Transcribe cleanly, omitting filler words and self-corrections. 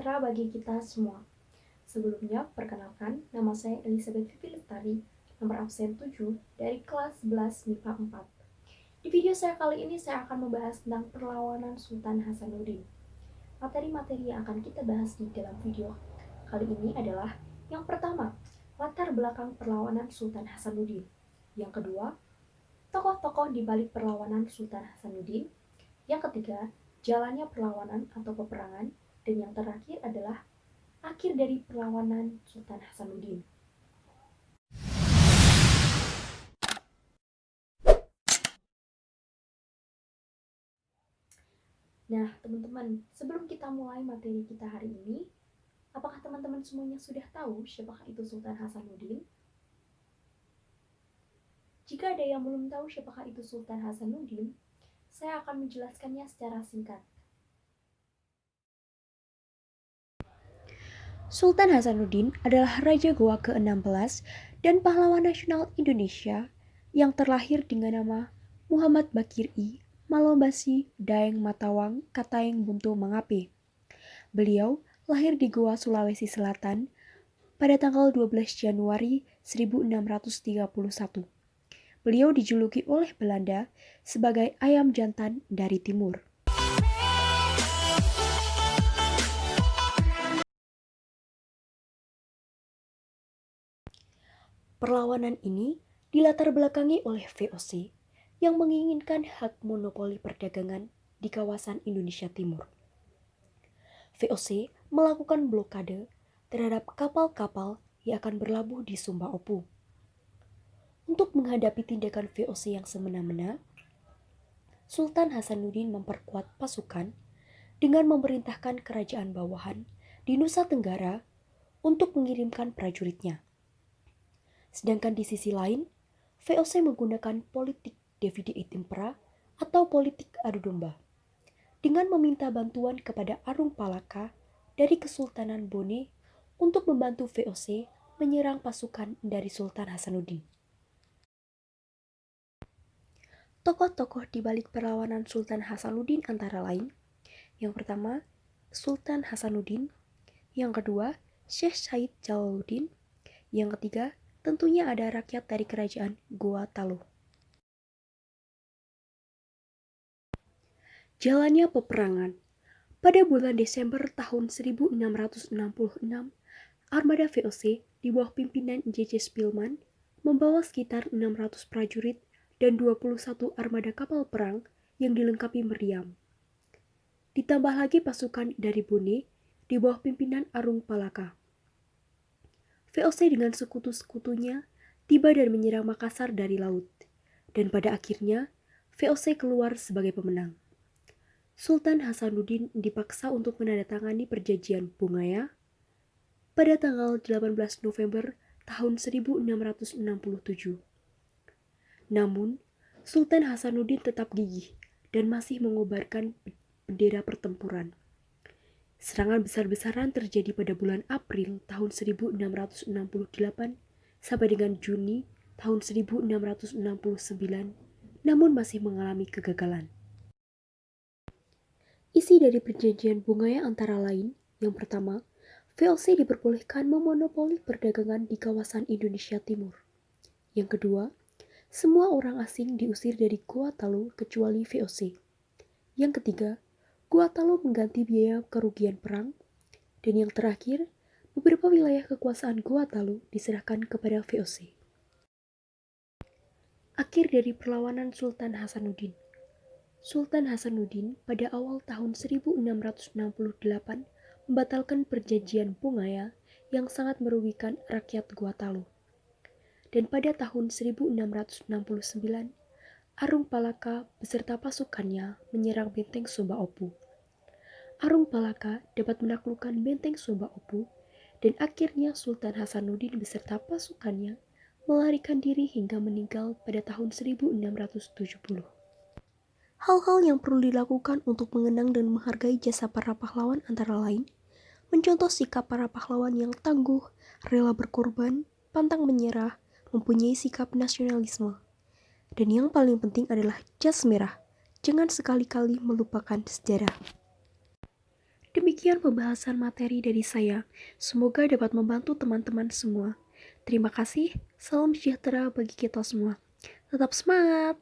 sejahtera bagi kita semua. Sebelumnya, perkenalkan, nama saya Elizabeth Vivi Lestari, nomor absen 7 dari kelas 11 MIPA 4. Di video saya kali ini saya akan membahas tentang perlawanan Sultan Hasanuddin. Materi-materi yang akan kita bahas di dalam video kali ini adalah yang pertama, latar belakang perlawanan Sultan Hasanuddin. Yang kedua, tokoh-tokoh di balik perlawanan Sultan Hasanuddin. Yang ketiga, jalannya perlawanan atau peperangan. Dan yang terakhir adalah akhir dari perlawanan Sultan Hasanuddin. Nah, teman-teman, sebelum kita mulai materi kita hari ini, apakah teman-teman semuanya sudah tahu siapakah itu Sultan Hasanuddin? Jika ada yang belum tahu siapakah itu Sultan Hasanuddin, saya akan menjelaskannya secara singkat. Sultan Hasanuddin adalah Raja Goa ke-16 dan pahlawan nasional Indonesia yang terlahir dengan nama Muhammad Bakir I Malombasi Daeng Matawang Kataeng Buntu Mangape. Beliau lahir di Goa, Sulawesi Selatan pada tanggal 12 Januari 1631. Beliau dijuluki oleh Belanda sebagai ayam jantan dari timur. Perlawanan ini dilatar belakangi oleh VOC yang menginginkan hak monopoli perdagangan di kawasan Indonesia Timur. VOC melakukan blokade terhadap kapal-kapal yang akan berlabuh di Sumba Opu. Untuk menghadapi tindakan VOC yang semena-mena, Sultan Hasanuddin memperkuat pasukan dengan memerintahkan kerajaan bawahan di Nusa Tenggara untuk mengirimkan prajuritnya. Sedangkan di sisi lain, VOC menggunakan politik divide et impera atau politik adu domba dengan meminta bantuan kepada Arung Palaka dari Kesultanan Bone untuk membantu VOC menyerang pasukan dari Sultan Hasanuddin. Tokoh-tokoh di balik perlawanan Sultan Hasanuddin antara lain, yang pertama, Sultan Hasanuddin, yang kedua, Syekh Said Jalaluddin, yang ketiga, tentunya ada rakyat dari kerajaan Goa Talu. Jalannya peperangan. Pada bulan Desember tahun 1666, armada VOC di bawah pimpinan J.J. Spilman membawa sekitar 600 prajurit dan 21 armada kapal perang yang dilengkapi meriam. Ditambah lagi pasukan dari Bone di bawah pimpinan Arung Palaka. VOC dengan sekutu-sekutunya tiba dan menyerang Makassar dari laut, dan pada akhirnya VOC keluar sebagai pemenang. Sultan Hasanuddin dipaksa untuk menandatangani perjanjian Bungaya pada tanggal 18 November tahun 1667. Namun, Sultan Hasanuddin tetap gigih dan masih mengobarkan bendera pertempuran. Serangan besar-besaran terjadi pada bulan April tahun 1668 sampai dengan Juni tahun 1669, namun masih mengalami kegagalan. Isi dari perjanjian Bungaya antara lain, yang pertama, VOC diperbolehkan memonopoli perdagangan di kawasan Indonesia Timur. Yang kedua, semua orang asing diusir dari Goa Talu kecuali VOC. Yang ketiga, Goa Talu mengganti biaya kerugian perang. Dan yang terakhir, beberapa wilayah kekuasaan Goa Talu diserahkan kepada VOC. Akhir dari perlawanan Sultan Hasanuddin. Sultan Hasanuddin pada awal tahun 1668 membatalkan perjanjian Bungaya yang sangat merugikan rakyat Goa Talu. Dan pada tahun 1669, Arung Palaka beserta pasukannya menyerang benteng Sumba Opu. Arung Palaka dapat menaklukkan benteng Sumba Opu dan akhirnya Sultan Hasanuddin beserta pasukannya melarikan diri hingga meninggal pada tahun 1670. Hal-hal yang perlu dilakukan untuk mengenang dan menghargai jasa para pahlawan antara lain, mencontoh sikap para pahlawan yang tangguh, rela berkorban, pantang menyerah, mempunyai sikap nasionalisme. Dan yang paling penting adalah jas merah, jangan sekali-kali melupakan sejarah. Demikian Demikian pembahasan materi dari saya. Semoga dapat membantu teman-teman semua. Terima kasih, salam sejahtera bagi kita semua. Tetap semangat!